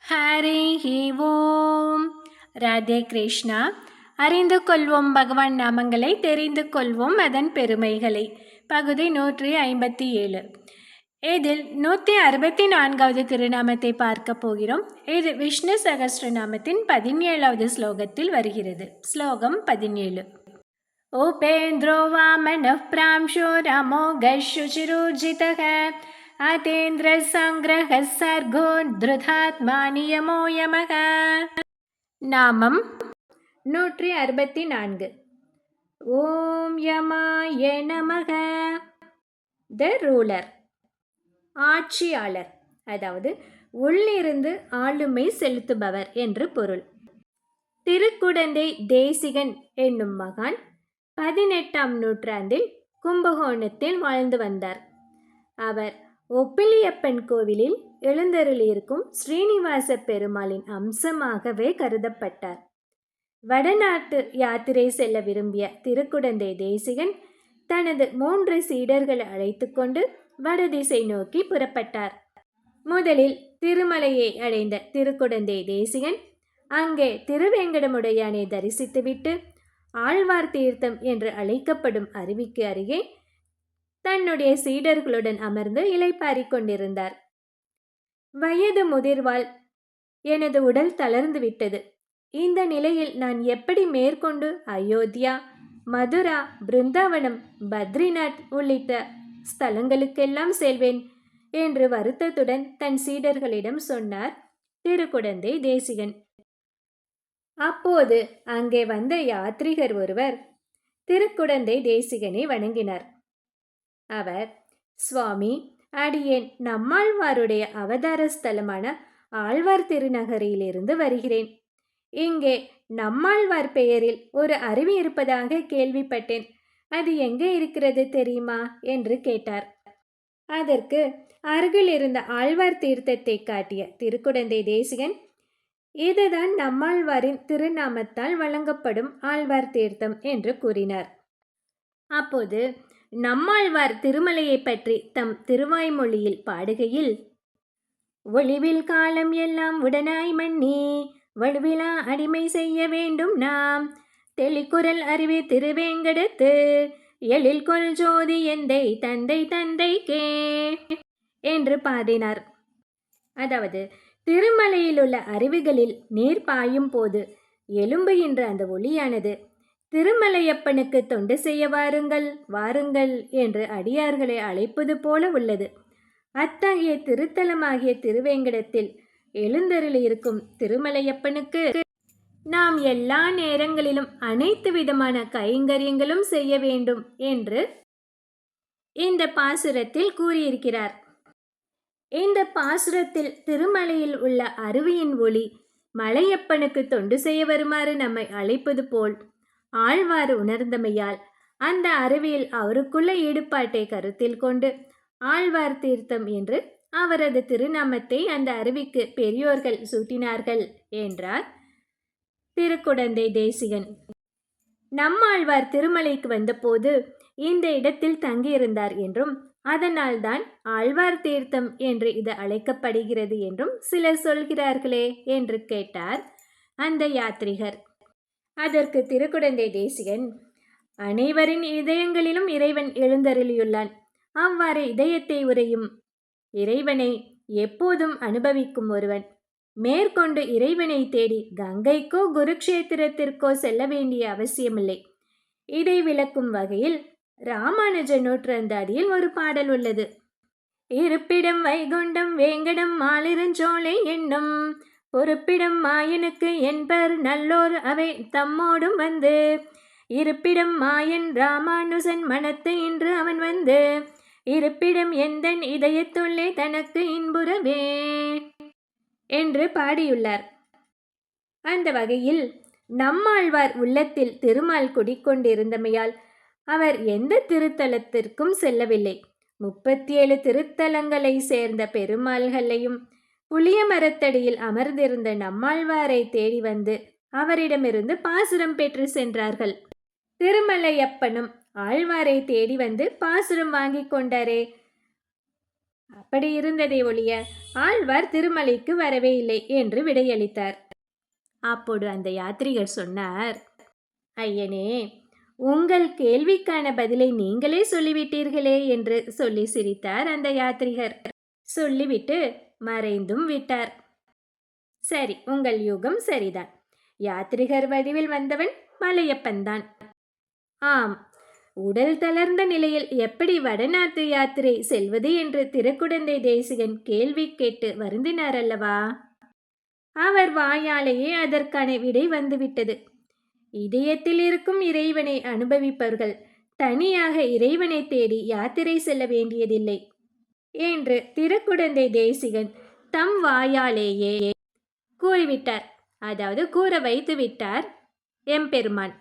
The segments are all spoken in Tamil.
ஹரி ஓம். ராதே கிருஷ்ணா. அறிந்து கொள்வோம் பகவான் நாமங்களை, தெரிந்து கொள்வோம் அதன் பெருமைகளை. பகுதி 157. இதில் 164வது திருநாமத்தை பார்க்க போகிறோம். இது விஷ்ணு சகஸ்ரநாமத்தின் 17வது ஸ்லோகத்தில் வருகிறது. ஸ்லோகம் 17. உபேந்திரோ வாமனः பிராம்சோ ராமோ கஷுச்சிருஜிதः அதேந்திர சங்கிரஹ சர்கோ திருதாத்மா நியமோ யமக. நாமம் 164. ஓம் யமாய நமக. த ரூலர், ஆட்சியாளர், அதாவது உள்ளிருந்து ஆளுமை செலுத்துபவர் என்று பொருள். திருக்குடந்தை தேசிகன் என்னும் மகான் 18ஆம் நூற்றாண்டில் கும்பகோணத்தில் வாழ்ந்து வந்தார். அவர் ஒப்பிலியப்பன் கோவிலில் எழுந்தருளியிருக்கும் ஸ்ரீனிவாச பெருமாளின் அம்சமாகவே கருதப்பட்டார். வடநாட்டு யாத்திரை செல்ல விரும்பிய திருக்குடந்தை தேசிகன் தனது 3 சீடர்களை அழைத்து கொண்டு வடதிசை நோக்கி புறப்பட்டார். முதலில் திருமலையை அடைந்த திருக்குடந்தை தேசிகன் அங்கே திருவேங்கடமுடையானை தரிசித்துவிட்டு ஆழ்வார் தீர்த்தம் என்று அழைக்கப்படும் அருவிக்கு அருகே தன்னுடைய சீடர்களுடன் அமர்ந்து இளைப்பாறிக் கொண்டிருந்தார். வயது முதிர்வால் எனது உடல் தளர்ந்து விட்டது. இந்த நிலையில் நான் எப்படி மேற்கொண்டு அயோத்தியா, மதுரா, பிருந்தாவனம், பத்ரிநாத் உள்ளிட்ட ஸ்தலங்களுக்கெல்லாம் செல்வேன் என்று வருத்தத்துடன் தன் சீடர்களிடம் சொன்னார் திருக்குடந்தை தேசிகன். அப்போது அங்கே வந்த யாத்ரிகர் ஒருவர் திருக்குடந்தை தேசிகனை வணங்கினார். அவர், சுவாமி, அடியேன் நம்மாழ்வாருடைய அவதார ஸ்தலமான ஆழ்வார் திருநகரிலிருந்து வருகிறேன். இங்கே நம்மாழ்வார் பெயரில் ஒரு அருவி இருப்பதாக கேள்விப்பட்டேன். அது எங்கே இருக்கிறது தெரியுமா என்று கேட்டார். அதற்கு அருகில் இருந்த ஆழ்வார் தீர்த்தத்தை காட்டிய திருக்குடந்தை தேசிகன், இதுதான் நம்மாழ்வாரின் திருநாமத்தால் வழங்கப்படும் ஆழ்வார் தீர்த்தம் என்று கூறினார். அப்போது நம்மாழ்வார் திருமலையை பற்றி தம் திருவாய்மொழியில் பாடுகையில், ஒளிவில் காலம் எல்லாம் உடனாய் மன்னி வலுவிலா அடிமை செய்ய வேண்டும் நாம், தெளிக்குரல் அருவி திருவேங்கடத்து எழில் கொள் ஜோதி எந்தை தந்தை தந்தைக்கே என்று பாடினார். அதாவது, திருமலையில் உள்ள அருவிகளில் நீர் பாயும் போது எழும்புகின்ற அந்த ஒளியானது திருமலையப்பனுக்கு தொண்டு செய்ய வாருங்கள் வாருங்கள் என்று அடியார்களை அழைப்பது போல உள்ளது. அத்தகைய திருத்தலமாகிய திருவேங்கடத்தில் எழுந்தருளியிருக்கும் திருமலையப்பனுக்கு நாம் எல்லா நேரங்களிலும் அனைத்து விதமான கைங்கரியங்களும் செய்ய வேண்டும் என்று இந்த பாசுரத்தில் கூறியிருக்கிறார். இந்த பாசுரத்தில் திருமலையில் உள்ள அருவியின் ஒளி மலையப்பனுக்கு தொண்டு செய்ய வருமாறு நம்மை அழைப்பது போல் ஆழ்வார் உணர்ந்தமையால் அந்த அருவியில் அவருக்குள்ள ஈடுபாட்டை கருத்தில் கொண்டு ஆழ்வார் தீர்த்தம் என்று அவரது திருநாமத்தை அந்த அருவிக்கு பெரியோர்கள் சூட்டினார்கள் என்றார் திருக்குடந்தை தேசிகன். நம்மாழ்வார் திருமலைக்கு வந்தபோது இந்த இடத்தில் தங்கியிருந்தார் என்றும் அதனால்தான் ஆழ்வார் தீர்த்தம் என்று இது அழைக்கப்படுகிறது என்றும் சிலர் சொல்கிறார்களே என்று கேட்டார் அந்த யாத்ரிகர். அதற்கு திருக்குடந்தை தேசிகன், அனைவரின் இதயங்களிலும் இறைவன் எழுந்தருளியுள்ளான். அவ்வாறு இதயத்தை உரையும் இறைவனை எப்போதும் அனுபவிக்கும் ஒருவன் மேற்கொண்டு இறைவனை தேடி கங்கைக்கோ குருக்ஷேத்திரத்திற்கோ செல்ல வேண்டிய அவசியமில்லை. இதை விளக்கும் வகையில் ராமானுஜ நூற்றந்தாதியில் ஒரு பாடல் உள்ளது. இருப்பிடம் வைகுண்டம் வேங்கடம் மாலிருஞ்சோலை என்னும் பொறுப்பிடம் மாயனுக்கு என்பர் நல்லோர் அவை தம்மோடும் வந்து, இருப்பிடம் மாயன் ராமானுசன் மனத்து இன்று அவன் வந்து, இருப்பிடம் எந்தன் இதயத்துள்ளே தனக்கு இன்புறவே என்று பாடியுள்ளார். அந்த வகையில் நம்மாழ்வார் உள்ளத்தில் திருமால் குடிக்கொண்டிருந்தமையால் அவர் எந்த திருத்தலத்திற்கும் செல்லவில்லை. 37 திருத்தலங்களை சேர்ந்த பெருமாள்களையும் புளிய மரத்தடியில் அமர்ந்திருந்த நம்மாழ்வாரை தேடி வந்து அவரிடமிருந்து பாசுரம் பெற்று சென்றார்கள். திருமலையப்பனும் ஆழ்வாரை தேடி வந்து பாசுரம் வாங்கி கொண்டாரே. அப்படி இருந்ததை ஒழிய ஆழ்வார் திருமலைக்கு வரவே இல்லை என்று விடையளித்தார். அப்போது அந்த யாத்ரீகர் சொன்னார், ஐயனே, உங்கள் கேள்விக்கான பதிலை நீங்களே சொல்லிவிட்டீர்களே என்று சொல்லி சிரித்தார் அந்த யாத்ரீகர். சொல்லிவிட்டு மறைந்தும் விட்டார். சரி, உங்கள் யூகம் சரிதான். யாத்ரிகர் வடிவில் வந்தவன் மலையப்பன்தான். ஆம், உடல் தளர்ந்த நிலையில் எப்படி வடநாட்டு யாத்திரை செல்வது என்று திருக்குடந்தை தேசிகன் கேள்வி கேட்டு வருந்தினார் அல்லவா? அவர் வாயாலேயே அதற்கான விடை வந்துவிட்டது. இதயத்தில் இருக்கும் இறைவனை அனுபவிப்பவர்கள் தனியாக இறைவனை தேடி யாத்திரை செல்ல வேண்டியதில்லை என்று திருக்குடந்தை தேசிகன் தம் வாயாலேயே கூறிவிட்டார். அதாவது கூற வைத்து விட்டார் எம்பெருமான்.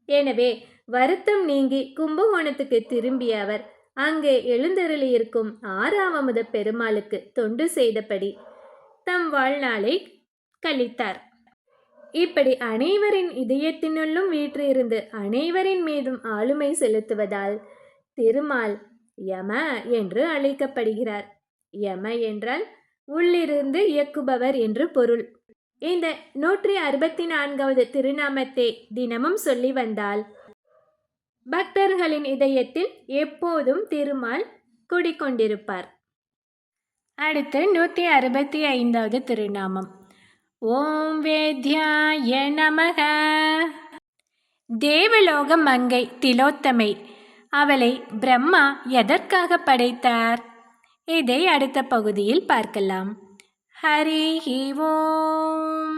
எனவே வருத்தம் நீங்கி கும்பகோணத்துக்கு திரும்பிய அவர் அங்கே எழுந்தருளியிருக்கும் ஆறாவமுத பெருமாளுக்கு தொண்டு செய்தபடி தம் வாழ்நாளை கழித்தார். இப்படி அனைவரின் இதயத்தினுள்ளும் வீற்றிருந்து அனைவரின் மீதும் ஆளுமை செலுத்துவதால் திருமால் யம என்று அழைக்கப்படுகிறார். யம என்றால் உள்ளிருந்து இயக்குபவர் என்று பொருள். இந்த 164வது திருநாமத்தை தினமும் சொல்லி வந்தால் பக்தர்களின் இதயத்தில் எப்போதும் திருமால் குடிக்கொண்டிருப்பார். அடுத்து 165வது திருநாமம். ஓம் வேத்யாய நமக. தேவலோக மங்கை திலோத்தமை. அவளை பிரம்மா எதற்காக படைத்தார்? இதை அடுத்த பகுதியில் பார்க்கலாம். ஹரி ஓம்.